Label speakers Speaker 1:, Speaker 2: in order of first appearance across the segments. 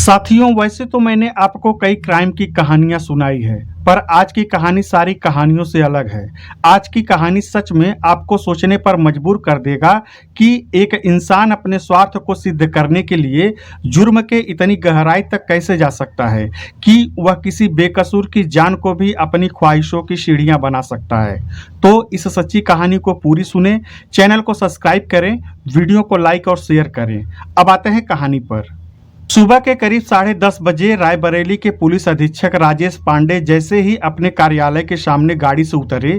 Speaker 1: साथियों, वैसे तो मैंने आपको कई क्राइम की कहानियां सुनाई है, पर आज की कहानी सारी कहानियों से अलग है। आज की कहानी सच में आपको सोचने पर मजबूर कर देगा कि एक इंसान अपने स्वार्थ को सिद्ध करने के लिए जुर्म के इतनी गहराई तक कैसे जा सकता है कि वह किसी बेकसूर की जान को भी अपनी ख्वाहिशों की सीढ़ियां बना सकता है। तो इस सच्ची कहानी को पूरी सुने, चैनल को सब्सक्राइब करें, वीडियो को लाइक और शेयर करें। अब आते हैं कहानी पर। सुबह के करीब 10:30 बजे रायबरेली के पुलिस अधीक्षक राजेश पांडे जैसे ही अपने कार्यालय के सामने गाड़ी से उतरे,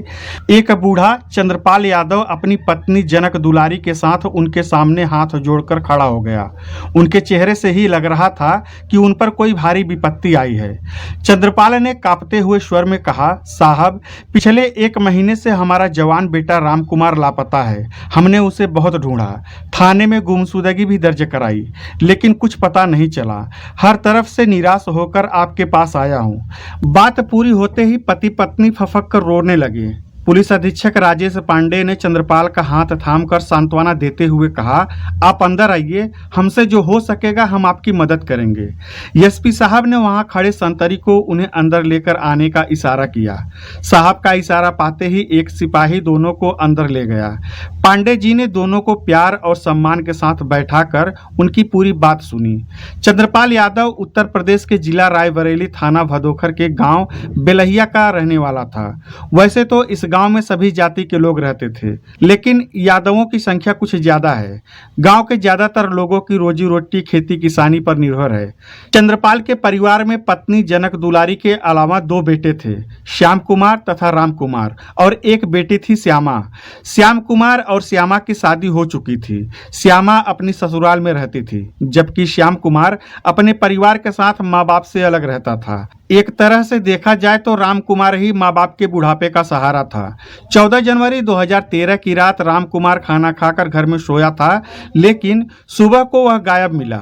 Speaker 1: एक बूढ़ा चंद्रपाल यादव अपनी पत्नी जनक दुलारी के साथ उनके सामने हाथ जोड़कर खड़ा हो गया। उनके चेहरे से ही लग रहा था कि उन पर कोई भारी विपत्ति आई है। चंद्रपाल ने कांपते हुए स्वर में कहा, साहब, पिछले 1 महीने से हमारा जवान बेटा राम कुमार लापता है। हमने उसे बहुत ढूंढा, थाने में गुमशुदगी भी दर्ज कराई, लेकिन कुछ पता नहीं चला। हर तरफ से निराश होकर आपके पास आया हूं। बात पूरी होते ही पति पत्नी फफक कर रोने लगे। पुलिस अधीक्षक राजेश पांडे ने चंद्रपाल का हाथ थामकर सांत्वना देते हुए कहा, आप अंदर आइए, हमसे जो हो सकेगा हम आपकी मदद करेंगे। एसपी साहब ने वहां खड़े संतरी को उन्हें अंदर लेकर आने का इशारा किया। साहब का इशारा पाते ही एक सिपाही दोनों को अंदर ले गया। पांडे जी ने दोनों को प्यार और सम्मान के साथ बैठाकर उनकी पूरी बात सुनी। चंद्रपाल यादव उत्तर प्रदेश के जिला रायबरेली थाना भदोखर के गांव बेलहिया का रहने वाला था। वैसे तो इस गांव में सभी जाति के लोग रहते थे, लेकिन यादवों की संख्या कुछ ज्यादा है। गांव के ज्यादातर लोगों की रोजी रोटी खेती किसानी पर निर्भर है। चंद्रपाल के परिवार में पत्नी जनक दुलारी के अलावा 2 बेटे थे, श्याम कुमार तथा राम कुमार, और एक बेटी थी श्यामा। श्याम कुमार और श्यामा की शादी हो चुकी थी। श्यामा अपनी ससुराल में रहती थी, जबकि श्याम कुमार अपने परिवार के साथ माँ बाप से अलग रहता था। एक तरह से देखा जाए तो राम कुमार ही माँ बाप के बुढ़ापे का सहारा था। 14 जनवरी 2013 की रात राम कुमार खाना खाकर घर में सोया था, लेकिन सुबह को वह गायब मिला।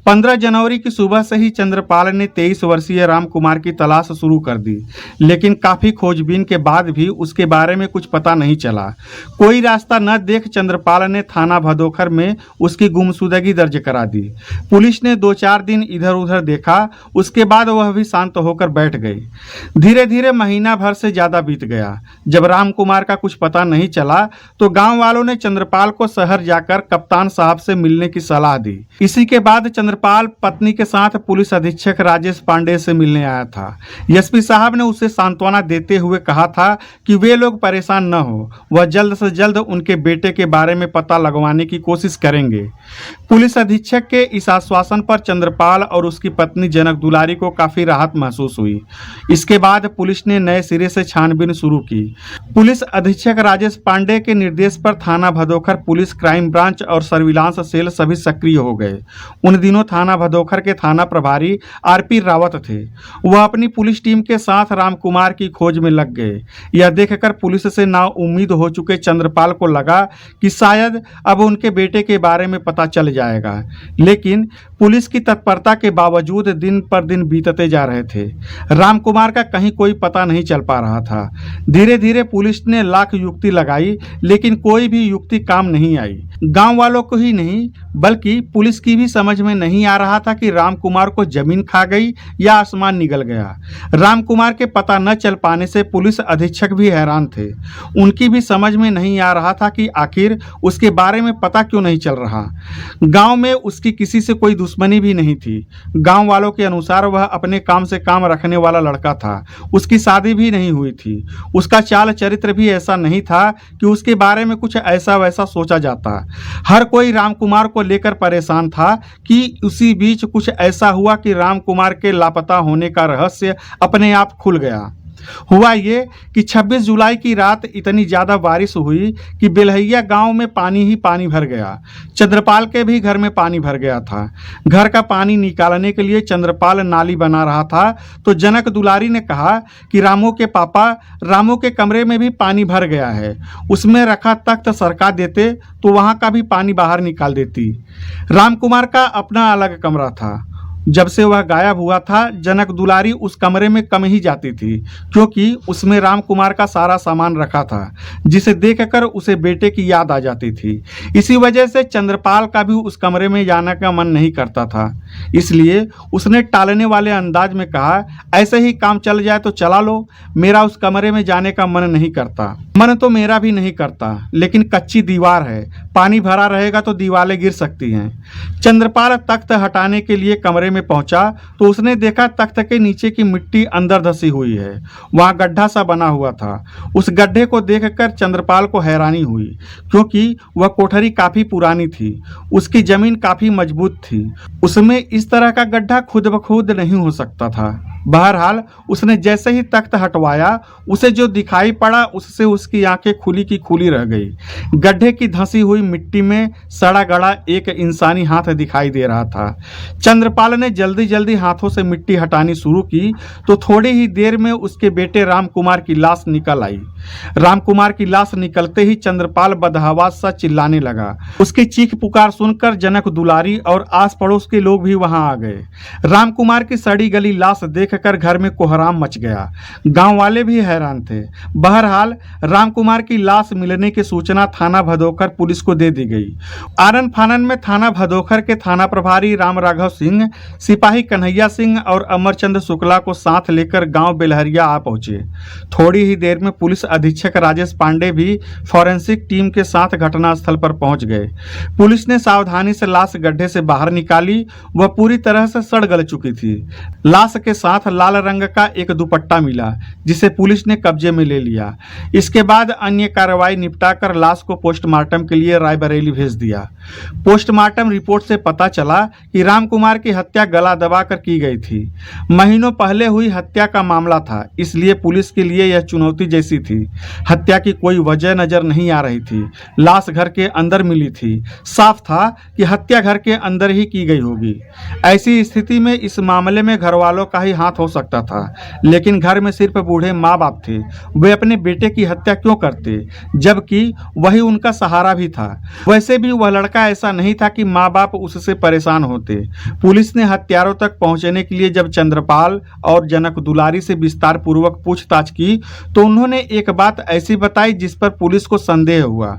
Speaker 1: 15 जनवरी की सुबह से ही चंद्रपाल ने 23 वर्षीय राम कुमार की तलाश शुरू कर दी, लेकिन काफी खोजबीन के बाद भी उसके बारे में कुछ पता नहीं चला। कोई रास्ता न देख चंद्रपाल ने थाना भदोखर में उसकी गुमशुदगी दर्ज करा दी। पुलिस ने 2-4 दिन इधर उधर देखा, उसके बाद वह भी शांत होकर बैठ गई। धीरे धीरे महीना भर से ज्यादा बीत गया। जब राम कुमार का कुछ पता नहीं चला तो गांव वालों ने चंद्रपाल को शहर जाकर कप्तान साहब से मिलने की सलाह दी। इसी के बाद चंद्रपाल पत्नी के साथ पुलिस अधीक्षक राजेश पांडे से मिलने आया था। एसपी साहब ने उसे सांत्वना देते हुए कहा था कि वे लोग परेशान न हो, वह जल्द से जल्द उनके बेटे के बारे में पता लगवाने की कोशिश करेंगे। पुलिस अधीक्षक के इस आश्वासन पर चंद्रपाल और उसकी पत्नी जनक दुलारी को काफी राहत महसूस हुई। इसके बाद पुलिस ने नए सिरे से छानबीन शुरू की। पुलिस अधीक्षक राजेश पांडे के निर्देश पर थाना भदोखर पुलिस क्राइम ब्रांच और सर्विलांस सेल सभी सक्रिय हो गए। उन दिनों थाना भदोखर के थाना प्रभारी आरपी रावत थे। वह अपनी पुलिस टीम के साथ राम कुमार की खोज में लग गए। यह देखकर पुलिस से नाउम्मीद हो चुके चंद्रपाल को लगा कि शायद अब उनके बेटे के बारे में पता चल जाएगा, लेकिन पुलिस की तत्परता के बावजूद दिन पर दिन बीतते जा रहे थे। राम कुमार का कहीं कोई पता नहीं चल पा रहा था। धीरे धीरे पुलिस ने लाख युक्ति लगाई, लेकिन कोई भी युक्ति काम नहीं आई। गांव वालों को ही नहीं बल्कि पुलिस की भी समझ में नहीं आ रहा था कि राम कुमार को जमीन खा गई या आसमान निगल गया। राम कुमार के पता न चल पाने से पुलिस अधीक्षक भी हैरान थे। उनकी भी समझ में नहीं आ रहा था कि आखिर उसके बारे में पता क्यों नहीं चल रहा। गांव में उसकी किसी से कोई दुश्मनी भी नहीं थी। गांव वालों के अनुसार वह अपने काम से काम रखने वाला लड़का था। उसकी शादी भी नहीं हुई थी। उसका चाल चरित्र भी ऐसा नहीं था कि उसके बारे में कुछ ऐसा वैसा सोचा जाता। हर कोई राम कुमार को लेकर परेशान था कि उसी बीच कुछ ऐसा हुआ कि राम कुमार के लापता होने का रहस्य अपने आप खुल गया। हुआ ये कि 26 जुलाई की रात इतनी ज्यादा बारिश हुई कि बेलहिया गांव में पानी ही पानी भर गया। चंद्रपाल के भी घर में पानी भर गया था। घर का पानी निकालने के लिए चंद्रपाल नाली बना रहा था तो जनक दुलारी ने कहा कि रामू के पापा, रामू के कमरे में भी पानी भर गया है, उसमें रखा तख्त सरका देते तो वहां का भी पानी बाहर निकाल देती। राम कुमार का अपना अलग कमरा था। जब से वह गायब हुआ था, जनक दुलारी उस कमरे में कम ही जाती थी, क्योंकि उसमें राम कुमार का सारा सामान रखा था, जिसे देखकर उसे बेटे की याद आ जाती थी। इसी वजह से चंद्रपाल का भी उस कमरे में जाने का मन नहीं करता था। इसलिए उसने टालने वाले अंदाज में कहा, ऐसे ही काम चल जाए तो चला लो, मेरा उस कमरे में जाने का मन नहीं करता। मन तो मेरा भी नहीं करता, लेकिन कच्ची दीवार है, पानी भरा रहेगा तो दीवारें गिर सकती हैं। चंद्रपाल तख्त हटाने के लिए कमरे में पहुंचा तो उसने देखा तख्त के नीचे की मिट्टी अंदर धसी हुई है। वहां गड्ढा सा बना हुआ था। उस गड्ढे को देखकर चंद्रपाल को हैरानी हुई, क्योंकि वह कोठरी काफी पुरानी थी, उसकी जमीन काफी मजबूत थी। उसमें इस तरह का गड्ढा खुद ब खुद नहीं हो सकता था। बहरहाल उसने जैसे ही तख्त हटवाया, उसे जो दिखाई पड़ा उससे उसकी आंखें खुली की खुली रह गई। गड्ढे की धंसी हुई मिट्टी में सड़ा गड़ा एक इंसानी हाथ दिखाई दे रहा था। चंद्रपाल ने जल्दी जल्दी हाथों से मिट्टी हटानी शुरू की तो थोड़ी ही देर में उसके बेटे राम कुमार की लाश निकल आई। राम कुमार की लाश निकलते ही चंद्रपाल बदहवास सा चिल्लाने लगा। उसकी चीख पुकार सुनकर जनक दुलारी और आस पड़ोस के लोग भी वहां आ गए। राम कुमार की सड़ी गली लाश देखकर घर में कोहराम मच गया। गांव वाले भी हैरान थे। बहरहाल राम कुमार की लाश मिलने की सूचना थाना भदोखर पुलिस को दे दी गई। आनन फानन में थाना भदोखर के थाना प्रभारी राम राघव सिंह, सिपाही कन्हैया सिंह और अमरचंद शुक्ला को साथ लेकर गांव बेलहरिया आ पहुंचे। थोड़ी ही देर में पुलिस अधीक्षक राजेश पांडे भी फॉरेंसिक टीम के साथ घटनास्थल पर पहुंच गए। पुलिस ने सावधानी से लाश गड्ढे से बाहर निकाली। वह पूरी तरह से सड़ गल चुकी थी। लाश के साथ लाल रंग का एक दुपट्टा मिला, जिसे पुलिस ने कब्जे में ले लिया। इसके बाद अन्य कार्रवाई निपटाकर लाश को पोस्टमार्टम के लिए रायबरेली भेज दिया। पोस्टमार्टम रिपोर्ट से पता चला कि राम कुमार की हत्या गला दबाकर की गई थी। महीनों पहले हुई हत्या का मामला था, इसलिए पुलिस के लिए यह चुनौती जैसी थी। हत्या की कोई वजह नजर नहीं आ रही थी। लाश घर के अंदर मिली थी। साफ था कि हत्या घर के अंदर ही की गई होगी। ऐसी स्थिति में इस मामले में घर वालों का ही हाथ हो सकता था, लेकिन घर में सिर्फ बूढ़े माँ बाप थे। वे अपने बेटे की हत्या क्यों करते, जबकि वही उनका सहारा भी था। वैसे भी वह लड़का ऐसा नहीं था कि माँ बाप उससे परेशान होते। पुलिस ने हत्यारों तक पहुंचने के लिए जब चंद्रपाल और जनक दुलारी से विस्तार पूर्वक पूछताछ की तो उन्होंने एक बात ऐसी बताई जिस पर पुलिस को संदेह हुआ।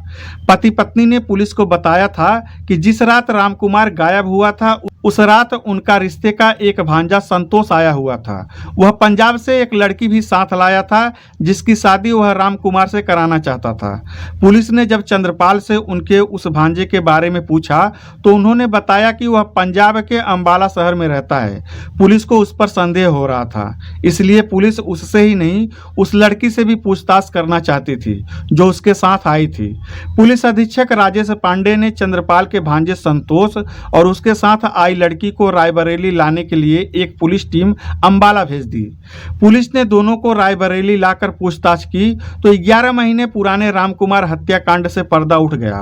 Speaker 1: पति पत्नी ने पुलिस को बताया था कि जिस रात राम कुमार गायब हुआ था, उस रात उनका रिश्ते का एक भांजा संतोष आया हुआ था। वह पंजाब से एक लड़की भी साथ लाया था, जिसकी शादी वह राम कुमार से कराना चाहता था। पुलिस ने जब चंद्रपाल से उनके उस भांजे के बारे में पूछा तो उन्होंने बताया कि वह पंजाब के अंबाला शहर में रहता है। पुलिस को उस पर संदेह हो रहा था, इसलिए पुलिस उससे ही नहीं उस लड़की से भी पूछताछ करना चाहती थी जो उसके साथ आई थी। पुलिस अधीक्षक राजेश पांडे ने चंद्रपाल के भांजे संतोष और उसके साथ आई लड़की को रायबरेली लाने के लिए एक पुलिस टीम अंबाला भेज दी। पुलिस ने दोनों को रायबरेली लाकर पूछताछ की तो 11 महीने पुराने रामकुमार हत्याकांड से पर्दा उठ गया।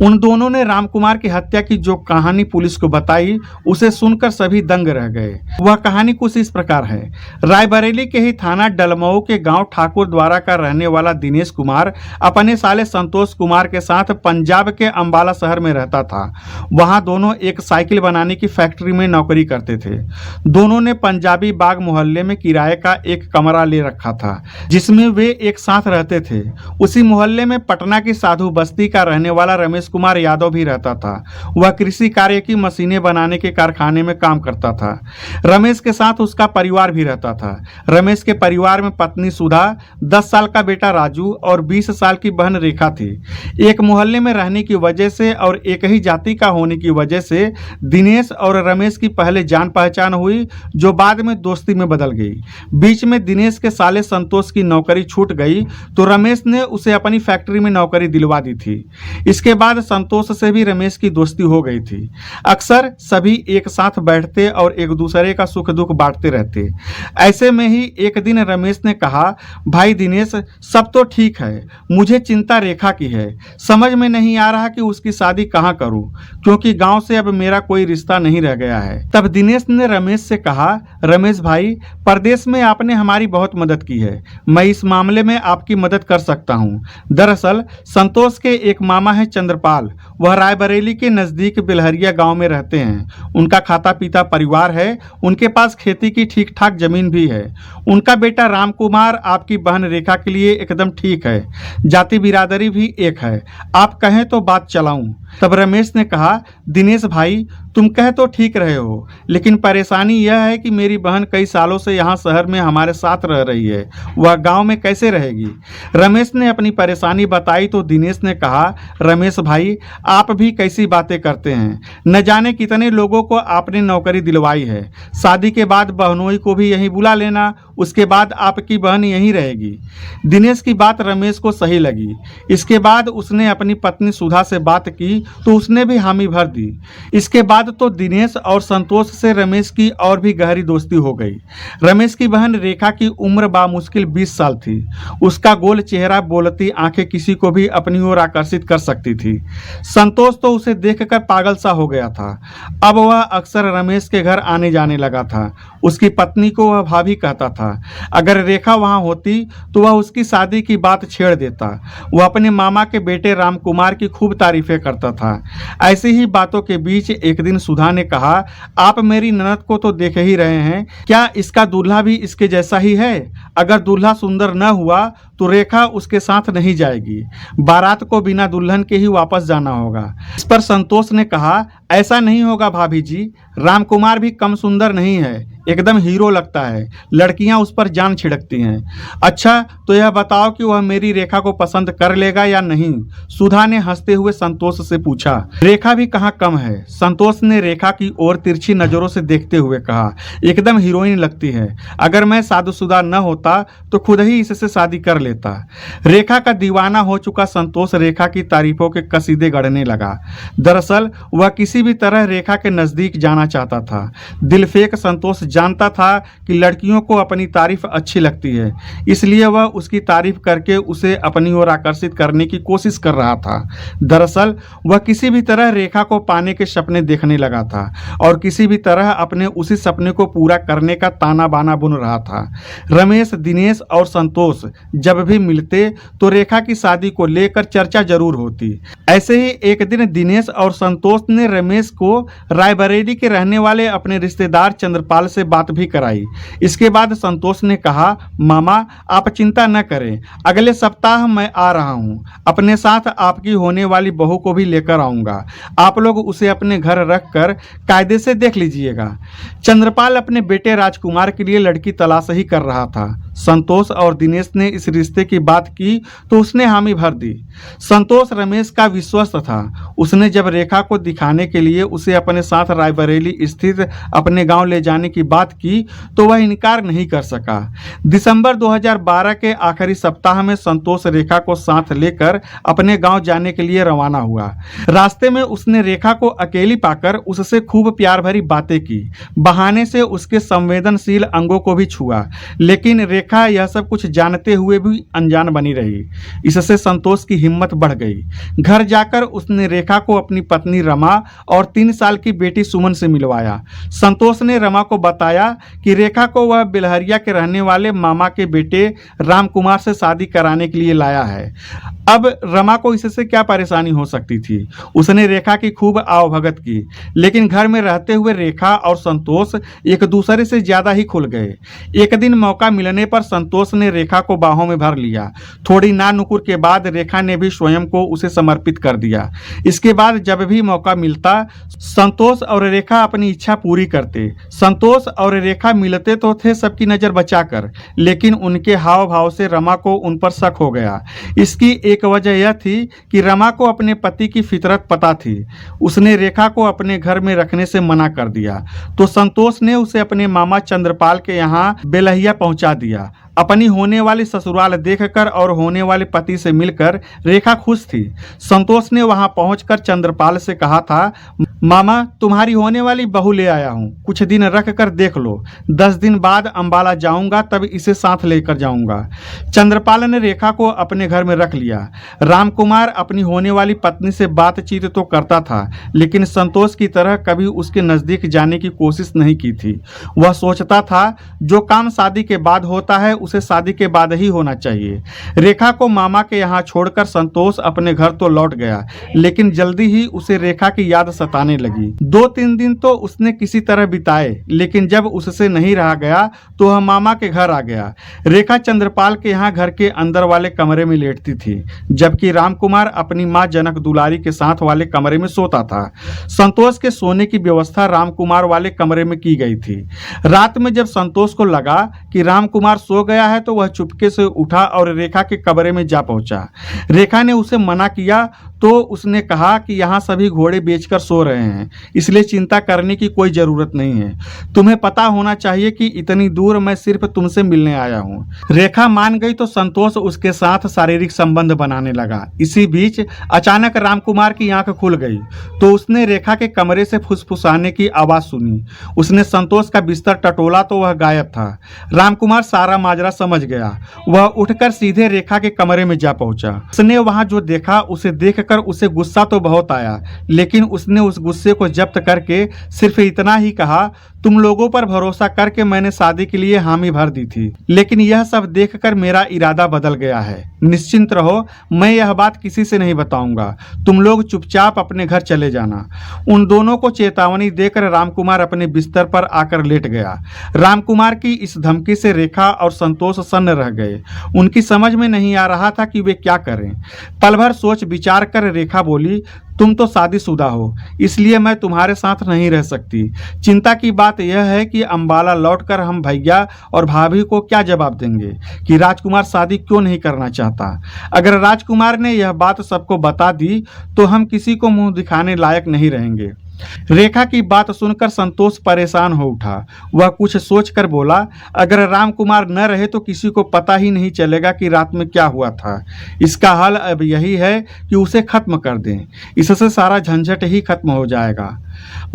Speaker 1: उन दोनों ने रामकुमार की हत्या की जो कहानी पुलिस को बताई, उसे सुनकर सभी दंग रह गए। वह कहानी कुछ इस प्रकार है। रायबरेली के ही थाना डलमऊ के गांव ठाकुर द्वारा का रहने वाला दिनेश कुमार अपने साले संतोष कुमार के साथ पंजाब के अंबाला शहर में रहता था। वहां दोनों एक साइकिल बनाने की फैक्ट्री में नौकरी करते थे। दोनों ने पंजाबी बाग मोहल्ले में किराए का एक कमरा ले रखा था, जिसमें वे एक साथ रहते थे। उसी मोहल्ले में पटना की साधु बस्ती का रहने वाला रमेश कुमार यादव भी रहता था। वह कृषि कार्य की मशीनें बनाने के कारखाने में काम करता था। रमेश के साथ उसका परिवार भी रहता था। रमेश के परिवार में पत्नी सुधा, 10 साल का बेटा राजू और 20 साल की बहन रेखा थी। एक मोहल्ले में रहने की वजह से और एक ही जाति का होने की वजह से दिनेश और रमेश की पहले जान पहचान हुई, जो बाद में दोस्ती में बदल गई। बीच में दिनेश के साले संतोष की नौकरी छूट गई तो रमेश ने उसे अपनी फैक्ट्री में नौकरी दिलवा दी थी। इसके बाद संतोष से भी रमेश की दोस्ती हो गई थी। अक्सर सभी एक साथ बैठते और एक दूसरे का सुख दुख बांटते रहते। ऐसे में ही एक दिन रमेश ने कहा, भाई दिनेश, सब तो ठीक है, मुझे चिंता रेखा की है। समझ में नहीं आ रहा कि उसकी शादी कहाँ करूं, क्योंकि गांव से अब मेरा कोई रिश्ता नहीं रह गया है। तब दिनेश ने रमेश से कहा, रमेश भाई, परदेश में आपने हमारी बहुत मदद की है। मैं इस मामले में आपकी मदद कर सकता हूँ। दरअसल संतोष के एक मामा है चंद्रपाल। वह रायबरेली के नज़दीक बिलहरिया गांव में रहते हैं। उनका खाता पीता परिवार है। उनके पास खेती की ठीक ठाक जमीन भी है। उनका बेटा राम कुमार आपकी बहन रेखा के लिए एकदम ठीक है। जाति बिरादरी भी एक है। आप कहें तो बात चलाऊं। तब रमेश ने कहा, दिनेश भाई, तुम कह तो ठीक रहे हो, लेकिन परेशानी यह है कि मेरी बहन कई सालों से यहाँ शहर में हमारे साथ रह रही है। वह गांव में कैसे रहेगी? रमेश ने अपनी परेशानी बताई तो दिनेश ने कहा, रमेश भाई, आप भी कैसी बातें करते हैं। न जाने कितने लोगों को आपने नौकरी दिलवाई है। शादी के बाद बहनोई को भी यहीं बुला लेना, उसके बाद आपकी बहन यहीं रहेगी। दिनेश की बात रमेश को सही लगी। इसके बाद उसने अपनी पत्नी सुधा से बात की तो उसने भी हामी भर दी। इसके बाद तो दिनेश और संतोष से रमेश की और भी गहरी दोस्ती हो गई। रमेश की बहन रेखा की उम्र बामुश्किल 20 साल थी। उसका गोल चेहरा, बोलती आंखें किसी को भी अपनी ओर आकर्षित कर सकती थी। संतोष तो उसे देखकर पागल सा हो गया था। अब वह अक्सर रमेश के घर आने जाने लगा था। उसकी पत्नी को वह भाभी कहता था। अगर रेखा वहां होती तो वह उसकी शादी की बात छेड़ देता। वह अपने मामा के बेटे राम कुमार की खूब तारीफें करता था। ऐसी ही बातों के बीच एक दिन सुधा ने कहा, आप मेरी ननद को तो देख ही रहे हैं, क्या इसका दूल्हा भी इसके जैसा ही है? अगर दूल्हा सुंदर न हुआ तो रेखा उसके साथ नहीं जाएगी। बारात को बिना दुल्हन के ही वापस जाना होगा। इस पर संतोष ने कहा, ऐसा नहीं होगा भाभी जी, राम कुमार भी कम सुंदर नहीं है, एकदम हीरो लगता है। लड़कियां उस पर जान छिड़कती हैं। अच्छा, तो यह बताओ कि वह मेरी रेखा को पसंद कर लेगा या नहीं? सुधा ने हंसते हुए संतोष से पूछा। रेखा भी कहाँ कम है। संतोष ने रेखा की ओर तिरछी नजरों से देखते हुए कहा, एकदम हीरोइन लगती है। अगर मैं शादीशुदा न होता तो खुद ही इससे शादी कर लेता। रेखा का दीवाना हो चुका संतोष रेखा की तारीफों के कसीदे गढ़ने लगा। दरअसल वह किसी भी तरह रेखा के नजदीक जाना चाहता था। दिलफेक संतोष जानता था कि लड़कियों को अपनी तारीफ अच्छी लगती है, इसलिए वह उसकी तारीफ करके उसे अपनी ओर आकर्षित करने की कोशिश कर रहा था। दरअसल वह किसी भी तरह रेखा को पाने के सपने देखने लगा था और किसी भी तरह अपने उसी सपने को पूरा करने का ताना बाना बुन रहा था। रमेश, दिनेश और संतोष जब भी मिलते तो रेखा की शादी को लेकर चर्चा जरूर होती। ऐसे ही एक दिन दिनेश और संतोष ने रमेश को रायबरेली के रहने वाले अपने रिश्तेदार चंद्रपाल से बात भी कराई। इसके बाद संतोष ने कहा, मामा, आप चिंता न करें, अगले सप्ताह मैं आ रहा हूँ। अपने साथ आपकी होने वाली बहू को भी लेकर आऊँगा। आप लोग उसे अपने घर रख कर कायदे से देख लीजिएगा। चंद्रपाल अपने बेटे राजकुमार के लिए लड़की तलाश ही कर रहा था। संतोष और दिनेश ने इस रिश्ते की बात की तो उसने हामी भर दी। संतोष रमेश का विश्वस्त था। उसने जब रेखा को दिखाने के लिए उसे अपने साथ रायबरेली स्थित अपने गांव ले जाने की बात की तो वह इनकार नहीं कर सका। दिसंबर 2012 के आखिरी सप्ताह में संतोष रेखा को साथ लेकर अपने गांव जाने के लिए रवाना हुआ। रास्ते में उसने रेखा को अकेली पाकर उससे खूब प्यार भरी बातें की। बहाने से उसके संवेदनशील अंगों को भी छुआ, लेकिन रेखा यह सब कुछ जानते हुए भी अनजान बनी रही। इससे संतोष की हिम्मत बढ़ गई। घर जाकर उसने रेखा को अपनी पत्नी रमा और 3 साल की बेटी सुमन से मिलवाया। संतोष ने रमा को बताया कि रेखा को वह बिलहरिया के रहने वाले मामा के बेटे राम कुमार से शादी कराने के लिए लाया है। अब रमा को इससे क्या परेशानी हो सकती थी। उसने रेखा की खूब आवभगत की, लेकिन घर में रहते हुए रेखा और संतोष एक दूसरे से ज्यादा ही खुल गए। एक दिन मौका मिलने पर संतोष ने रेखा को बाहों में भर लिया। थोड़ी नानुकुर के बाद रेखा ने भी स्वयं को उसे समर्पित कर दिया। इसके बाद जब भी मौका मिलता संतोष और रेखा अपनी इच्छा पूरी करते। संतोष और रेखा मिलते तो थे सबकी नजर बचाकर, लेकिन उनके हाव भाव से रमा को उन पर शक हो गया। इसकी एक वजह यह थी कि रमा को अपने पति की फितरत पता थी। उसने रेखा को अपने घर में रखने से मना कर दिया तो संतोष ने उसे अपने मामा चंद्रपाल के यहाँ बेलहिया पहुंचा दिया। अपनी होने वाली ससुराल देखकर और होने वाले पति से मिलकर रेखा खुश थी। संतोष ने वहां पहुंचकर चंद्रपाल से कहा था, मामा तुम्हारी होने वाली बहू ले आया हूं, कुछ दिन रख कर देख लो, 10 दिन बाद अंबाला जाऊंगा तब इसे साथ लेकर जाऊंगा। चंद्रपाल ने रेखा को अपने घर में रख लिया। रामकुमार अपनी होने वाली पत्नी से बातचीत तो करता था, लेकिन संतोष की तरह कभी उसके नजदीक जाने की कोशिश नहीं की थी। वह सोचता था जो काम शादी के बाद होता है उसे शादी के बाद ही होना चाहिए। रेखा को मामा के यहाँ छोड़कर संतोष अपने घर तो लौट गया, लेकिन जल्दी ही उसे रेखा की याद सताने लगी। 2-3 दिन तो उसने किसी तरह बिताए, लेकिन जब उससे नहीं रहा गया तो वह मामा के घर आ गया। रेखा चंद्रपाल के यहाँ घर के अंदर वाले कमरे में लेटती थी, जबकि रामकुमार अपनी माँ जनक दुलारी के साथ वाले कमरे में सोता था। संतोष के सोने की व्यवस्था रामकुमार वाले कमरे में की गई थी। रात में जब संतोष को लगा कि रामकुमार सो गया है तो वह चुपके से उठा और रेखा के कमरे में जा पहुंचा। रेखा ने उसे मना किया तो उसने कहा कि यहाँ सभी घोड़े बेचकर सो रहे हैं, इसलिए चिंता करने की कोई जरूरत नहीं है। तुम्हें पता होना चाहिए कि इतनी दूर मैं सिर्फ तुमसे मिलने आया हूँ। रेखा मान गई तो संतोष उसके साथ शारीरिक संबंध बनाने लगा। इसी बीच अचानक रामकुमार की आंख खुल गई तो उसने रेखा के कमरे से फुसफुसाने की आवाज सुनी। उसने संतोष का बिस्तर टटोला तो वह गायब था। रामकुमार सारा माजरा समझ गया। वह उठकर सीधे रेखा के कमरे में जा पहुंचा। उसने वहां जो देखा उसे देखकर उसे गुस्सा तो बहुत आया, लेकिन उसने उस गुस्से को जब्त करके सिर्फ इतना ही कहा, तुम लोगों पर भरोसा करके मैंने शादी के लिए हामी भर दी थी, लेकिन यह सब देखकर मेरा इरादा बदल गया है। निश्चिंत रहो, मैं यह बात किसी से नहीं बताऊंगा। तुम लोग चुपचाप अपने घर चले जाना। उन दोनों को चेतावनी देकर रामकुमार अपने बिस्तर पर आकर लेट गया। रामकुमार की इस धमकी से रेखा और संतोष सन्न रह गए। उनकी समझ में नहीं आ रहा था कि वे क्या करें। पल भर सोच विचार कर रेखा बोली, तुम तो शादीशुदा हो, इसलिए मैं तुम्हारे साथ नहीं रह सकती। चिंता की बात यह है कि अंबाला लौटकर हम भैया और भाभी को क्या जवाब देंगे कि राजकुमार शादी क्यों नहीं करना चाहता। अगर राजकुमार ने यह बात सबको बता दी तो हम किसी को मुंह दिखाने लायक नहीं रहेंगे। रेखा की बात सुनकर संतोष परेशान हो उठा। वह कुछ सोचकर बोला, अगर रामकुमार न रहे तो किसी को पता ही नहीं चलेगा कि रात में क्या हुआ था। इसका हल अब यही है कि उसे खत्म कर दें, इससे सारा झंझट ही खत्म हो जाएगा।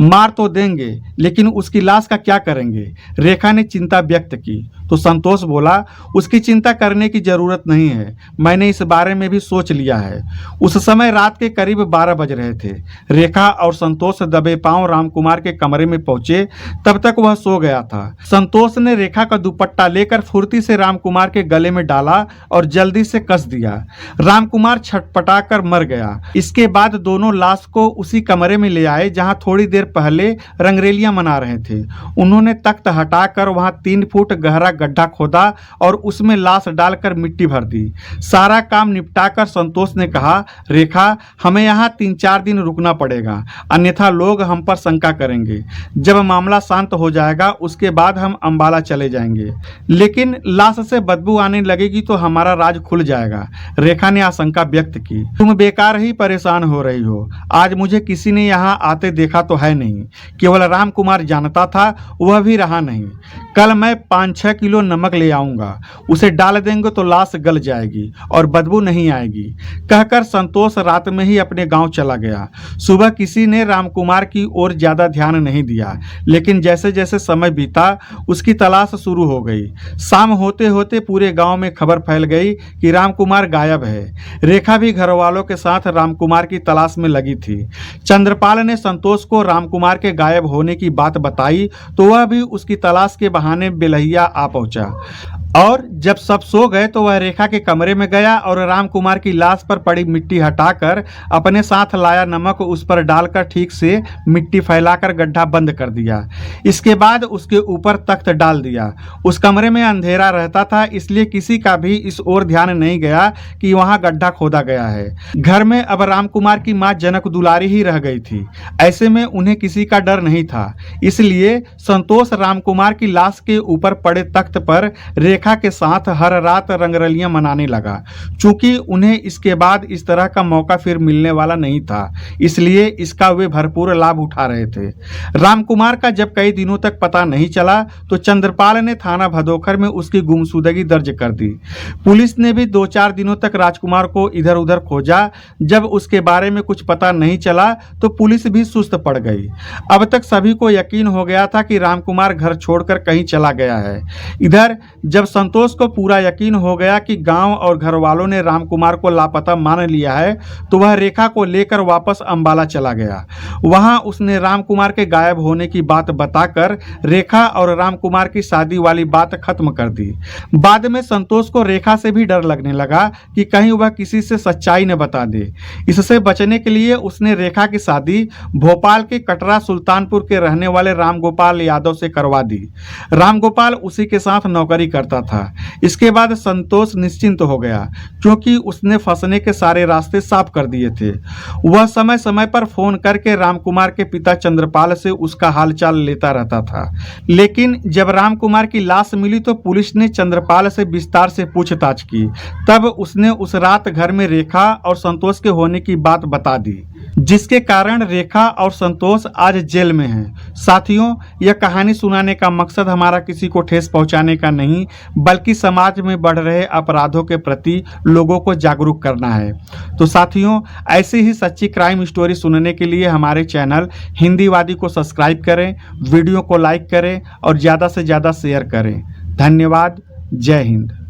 Speaker 1: मार तो देंगे, लेकिन उसकी लाश का क्या करेंगे? रेखा ने चिंता व्यक्त की तो संतोष बोला, उसकी चिंता करने की जरूरत नहीं है, मैंने इस बारे में भी सोच लिया है। उस समय रात के करीब 12 बज रहे थे। रेखा और संतोष दबे पांव रामकुमार के कमरे में पहुंचे, तब तक वह सो गया था। संतोष ने रेखा का दुपट्टा लेकर फुर्ती से रामकुमार के गले में डाला और जल्दी से कस दिया। रामकुमार छटपटाकर मर गया। इसके बाद दोनों लाश को उसी कमरे में ले आए जहां थोड़ी देर पहले रंगरेलियां मना रहे थे। उन्होंने तख्त हटाकर वहां 3 फुट गहरा गड्ढा खोदा और उसमें लाश डालकर मिट्टी भर दी। सारा काम निपटाकर संतोष ने कहा, रेखा हमें यहाँ 3-4 दिन रुकना पड़ेगा, अन्यथा लोग हम पर शंका करेंगे। जब मामला शांत हो जाएगा उसके बाद हम अंबाला चले जाएंगे, लेकिन लाश से बदबू आने लगेगी तो हमारा राज खुल जाएगा। रेखा ने आशंका व्यक्त की। तुम बेकार ही परेशान हो रही हो। आज मुझे किसी ने यहाँ आते देखा तो है नहीं, केवल रामकुमार जानता था, वह भी रहा नहीं। कल मैं 5-6 किलो नमक ले आऊंगा, उसे डाल देंगे तो लाश गल जाएगी और बदबू नहीं आएगी। कहकर संतोष रात में ही अपने गांव चला गया। सुबह किसी ने रामकुमार की ओर ज्यादा ध्यान नहीं दिया, लेकिन जैसे जैसे समय बीता उसकी तलाश शुरू हो गई। शाम होते होते पूरे गांव में खबर फैल गई कि रामकुमार गायब है। रेखा भी घर वालों के साथ रामकुमार की तलाश में लगी थी। चंद्रपाल ने संतोष को रामकुमार के गायब होने की बात बताई तो वह भी उसकी तलाश के बहाने बेलहिया आ पहुंचा। और जब सब सो गए तो वह रेखा के कमरे में गया और रामकुमार की लाश पर पड़ी मिट्टी हटाकर अपने साथ लाया नमक उस पर डालकर ठीक से मिट्टी फैलाकर गड्ढा बंद कर दिया। इसके बाद उसके ऊपर तख्त डाल दिया। उस कमरे में अंधेरा रहता था, इसलिए किसी का भी इस ओर ध्यान नहीं गया कि वहां गड्ढा खोदा गया है। घर में अब रामकुमार की माँ जनक दुलारी ही रह गई थी। ऐसे में उन्हें किसी का डर नहीं था, इसलिए संतोष रामकुमार की लाश के ऊपर पड़े तख्त पर रेखा के साथ हर रात रंगरलियां मनाने लगा। चूंकि उन्हें इसके बाद इस तरह का मौका फिर मिलने वाला नहीं था, इसलिए इसका वे भरपूर लाभ उठा रहे थे। रामकुमार का जब कई दिनों तक पता नहीं चला तो चंद्रपाल ने थाना भदोखर में उसकी गुमशुदगी दर्ज कर दी। पुलिस ने भी 2-4 दिनों तक राजकुमार को इधर उधर खोजा। जब उसके बारे में कुछ पता नहीं चला तो पुलिस भी सुस्त पड़ गई। अब तक सभी को यकीन हो गया था कि रामकुमार घर छोड़कर कहीं चला गया है। इधर जब संतोष को पूरा यकीन हो गया कि गांव और घर वालों ने रामकुमार को लापता मान लिया है, तो वह रेखा को लेकर वापस अंबाला चला गया। वहां उसने रामकुमार के गायब होने की बात बताकर रेखा और रामकुमार की शादी वाली बात खत्म कर दी। बाद में संतोष को रेखा से भी डर लगने लगा कि कहीं वह किसी से सच्चाई न बता दे। इससे बचने के लिए उसने रेखा की शादी भोपाल के कटरा सुल्तानपुर के रहने वाले रामगोपाल यादव से करवा दी। रामगोपाल उसी के साथ नौकरी करता था। इसके बाद संतोष निश्चिंत हो गया, क्योंकि उसने फंसने के सारे रास्ते साफ कर दिए थे। वह समय समय पर फोन करके रामकुमार के पिता चंद्रपाल से उसका हालचाल लेता रहता था। लेकिन जब रामकुमार की लाश मिली तो पुलिस ने चंद्रपाल से विस्तार से पूछताछ की। तब उसने उस रात घर में रेखा और संतोष के होने की बात बता दी, जिसके कारण रेखा और संतोष आज जेल में हैं। साथियों, यह कहानी सुनाने का मकसद हमारा किसी को ठेस पहुंचाने का नहीं, बल्कि समाज में बढ़ रहे अपराधों के प्रति लोगों को जागरूक करना है। तो साथियों, ऐसी ही सच्ची क्राइम स्टोरी सुनने के लिए हमारे चैनल हिंदीवादी को सब्सक्राइब करें, वीडियो को लाइक करें और ज़्यादा से ज़्यादा शेयर करें। धन्यवाद। जय हिंद।